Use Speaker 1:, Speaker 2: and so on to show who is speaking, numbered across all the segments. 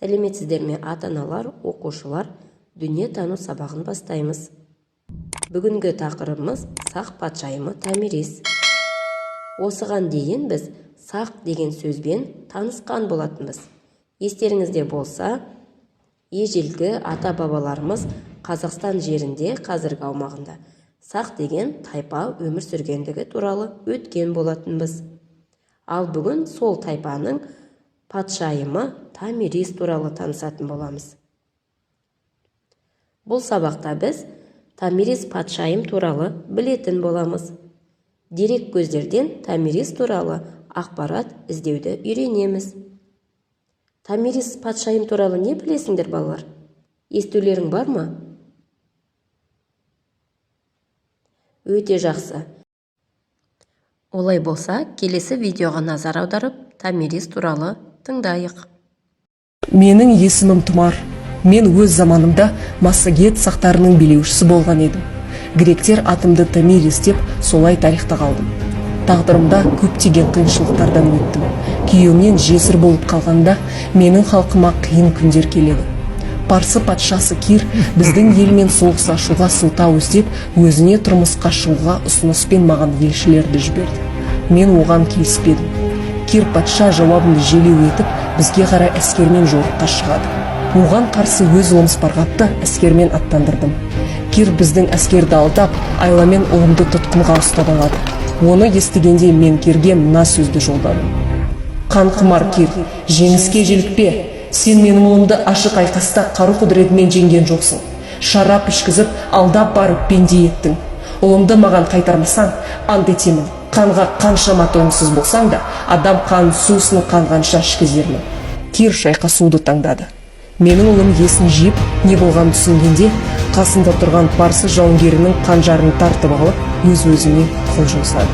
Speaker 1: Сәлеметсіздер ме ата-аналар, оқушылар, дүниетану сабағын бастаймыз. Бүгінгі тақырыбымыз сақ патшайымы Томирис. Осыған дейін біз сақ деген сөзбен танысқан болатынбыз. Естеріңізде болса, ежелгі ата-бабаларымыз Қазақстан жерінде қазіргі аумағында сақ деген тайпа өмір сүргендігі туралы өткен болатынбыз. Ал бүгін сол тайпаның патшайымы Томирис туралы танысатын боламыз. Бұл сабақта біз Томирис патшайым туралы білетін боламыз. Дерек көздерден Томирис туралы ақпарат іздеуді үйренеміз. Томирис патшайым туралы не білесіңдер, балалар? Естулерің бар ма? Өте жақсы. Олай болса, келесі видеоға назар аударып, Томирис туралы тыңдайық.
Speaker 2: Менің есімім Тұмар. Мен өз заманымда Массагет сақтарының билеушісі болған едім. Гректер атымды Томирис деп солай тарихта қалдым. Тағдырымда көптеген қиыншылықтардан өттім. Күйеуімнен жесір болып қалғанда менің халқыма қиын күндер келеді. Парсы патшасы Кир біздің елмен соғыс ашуға сылтау іздеп, өзіне тұрмысқа шығуға ұсыныспен маған елшілерді жіберді. Мен оған келіспедім. Кир патша жауабымды желеу етіп, бізге қарай әскермен жорыққа шығады. Оған қарсы өз омыспарғатты әскермен аттандырдым. Кир біздің әскерді алдап, айламен ұлымды тұтқынға ұстап алады. Оны естігенде мен Кирге мына сөзді жолдадым. Қанқұмар Кир, жеңіске желікпе. Сен менің ұлымды ашық айқаста қару құдіретімен жеңген жоқсың. Шарап ішкізіп, алдап барып пенде еттің. Ұлымды маған қайтармасаң, ант етемін. Қанға қаншама тойымсыз болсаң да, адам қанын сусын қанғанша ішкізермін. Кир шайқасуды таңдады. Менің ұлым есін жиып, не болғанын түсінгенде, қасында тұрған парсы жауынгерінің қанжарын тартып алып, өз-өзіне қол жұмсады.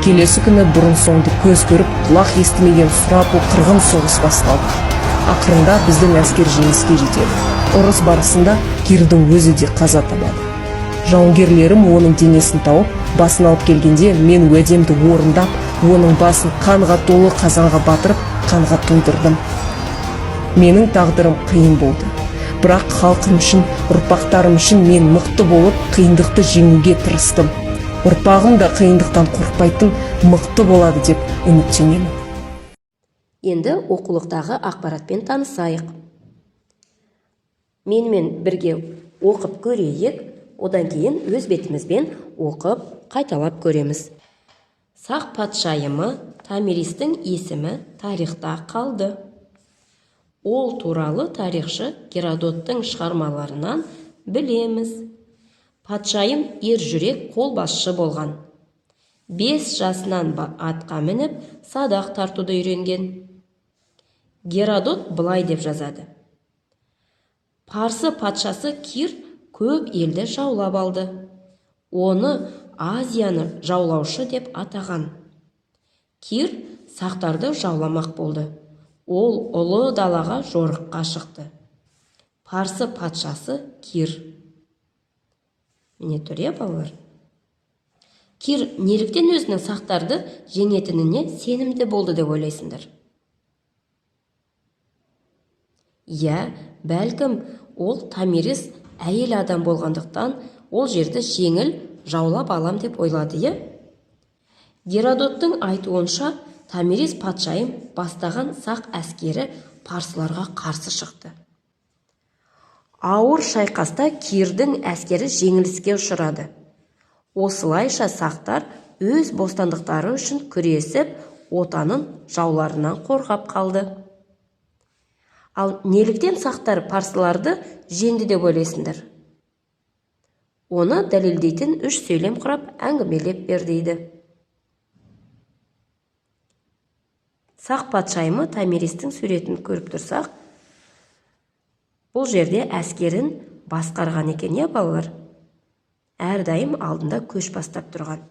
Speaker 2: Келесі күні бұрын соңды көз көріп, құлақ естімеген сұрапыл қырғын соғыс басталды. Ақырында біздің әскер жеңіске жетеді. Ұрыс барысында Кирдің өзі де қаза табады. Жауынгерлерім оның денесін тауып, басын алып келгенде мен уәдемді орындап, оның басын қанға толы қазанға батырып, қанға тойдырдым. Менің тағдырым қиын болды. Бірақ халқым үшін, ұрпақтарым үшін мен мықты болып, қиындықты жеңуге тырыстым. Ұрпағым да қиындықтан қорықпайтын, мықты болады деп үміттенемін.
Speaker 1: Енді оқулықтағы ақпаратпен танысайық. Менімен бірге оқып көрейік, одан кейін өз бетімізбен оқып, қайталап көреміз. Сақ патшайымы Томиристің есімі тарихта қалды. Ол туралы тарихшы Геродоттың шығармаларынан білеміз. Патшайым ержүрек қолбасшы болған. 5 жасынан атқа мініп, садақ тартуды үйренген. Геродот былай деп жазады. Парсы патшасы Кир көп елді жаулап алды. Оны Азияны жаулаушы деп атаған. Кир сақтарды жауламақ болды. Ол ұлы далаға жорыққа шықты. Парсы патшасы Кир. Міне түре, балалар. Кир неліктен өзінің сақтарды жеңетініне сенімді болды деп ойлайсыңдар? Бәлкім ол Томирис әйел адам болғандықтан ол жерді жеңіл жаулап алам деп ойлады, Геродоттың айтуынша, Томирис патшайым бастаған сақ әскері парсыларға қарсы шықты. Ауыр шайқаста Кирдің әскері жеңіліске ұшырады. Осылайша сақтар өз бостандықтары үшін күресіп, отанын жауларынан қорғап қалды. Ал неліктен сақтар парсыларды жеңді деп ойлайсыңдар? Оны дәлелдейтін 3 сөйлем құрап әңгімелеп бер дейді. Сақ патшайымы Томиристің суретін көріп тұрсақ, бұл жерде әскерін басқарған екен, балалар? Әрдайым алдында көш бастап тұрған.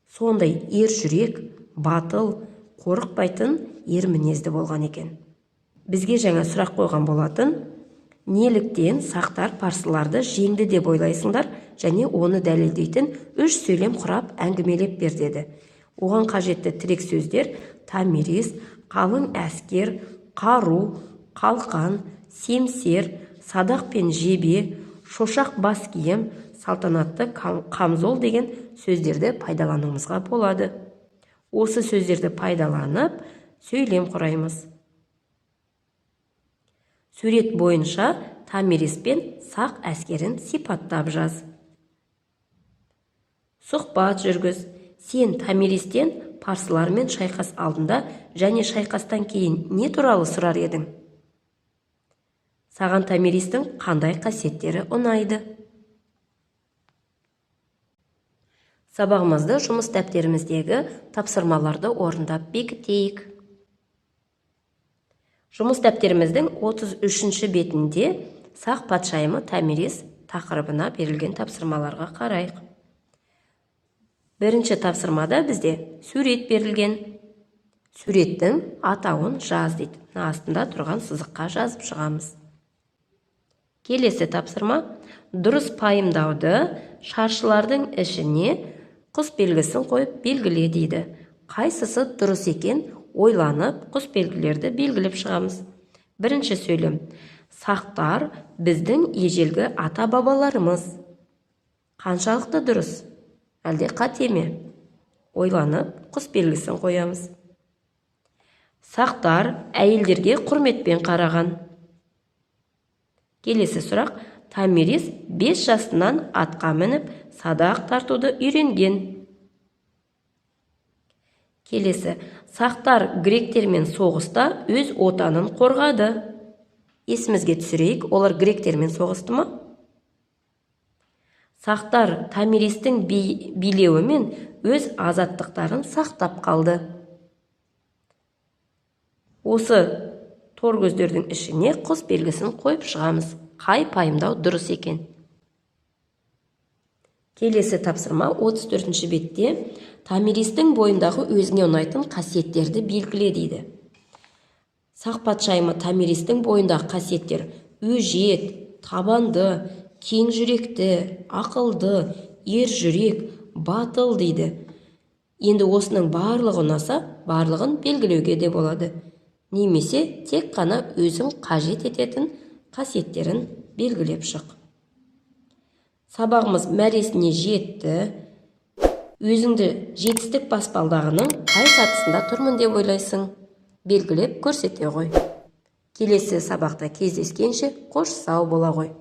Speaker 1: Сондай ержүрек, батыл, қорықпайтын ер мінезді болған екен. Бізге жаңа сұрақ қойған болатын, неліктен сақтар парсыларды жеңді деп ойлайсыңдар, және оны дәлелдейтін 3 сөйлем құрап әңгімелеп бер деді. Оған қажетті тірек сөздер Томирис, қалың әскер, қару, қалқан, семсер, садақ пен жебе, шошақ бас киім, салтанатты қамзол деген сөздерді пайдалануымызға болады. Осы сөздерді пайдаланып, сөйлем құраймыз. Сурет бойынша Томирис пен сақ әскерін сипаттап жаз. Сұхбат жүргіз. Сен Томиристен парсылармен шайқас алдында және шайқастан кейін не туралы сұрар едің? Саған Томиристің қандай қасиеттері ұнайды? Сабағымызды жұмыс дәптеріміздегі тапсырмаларды орындап бекітейік. Жұмыс дәптеріміздің 33-ші бетінде сақ патшайымы Томирис тақырыбына берілген тапсырмаларға қарайық. Бірінші тапсырмада бізде сурет берілген. Суреттің атауын жаз дейді. Астында тұрған сызыққа жазып шығамыз. Келесі тапсырма дұрыс пайымдауды шаршылардың ішіне құс белгісін қойып белгіле дейді. Қайсысы дұрыс екен ойланып құс белгілерді белгілеп шығамыз. Бірінші сөйлем. Сақтар біздің ежелгі ата-бабаларымыз. Қаншалықты дұрыс? Әлде қате ме? Ойланып құс белгісін қоямыз. Сақтар әйелдерге құрметпен қараған. Келесі сұрақ. Томирис 5 жасынан атқа мініп, садақ тартуды үйренген. Келесі. Сақтар гректермен соғыста өз отанын қорғады. Есімізге түсірейік, олар гректермен соғысты ма? Сақтар Томиристің билеуімен өз азаттықтарын сақтап қалды. Осы торкөздердің ішіне құс белгісін қойып шығамыз. Қай пайымдау дұрыс екен? Келесі тапсырма 34-ші бетте Томиристің бойындағы өзіне ұнайтын қасиеттерді белгіле дейді. Сақ патшайымы Томиристің бойындағы қасиеттер өжет, табанды, кең жүректі, ақылды, ер жүрек, батыл дейді. Енді осының барлығы ұнаса, барлығын белгілеуге де болады. Немесе тек қана өзің қажет ететін қасиеттерін белгілеп шық. Сабағымыз мәресіне жетті. Өзіңді жетістік баспалдағының қай сатысында тұрмын деп ойлайсың? Белгілеп көрсете ғой. Келесі сабақта кездескенше қош сау бола ғой.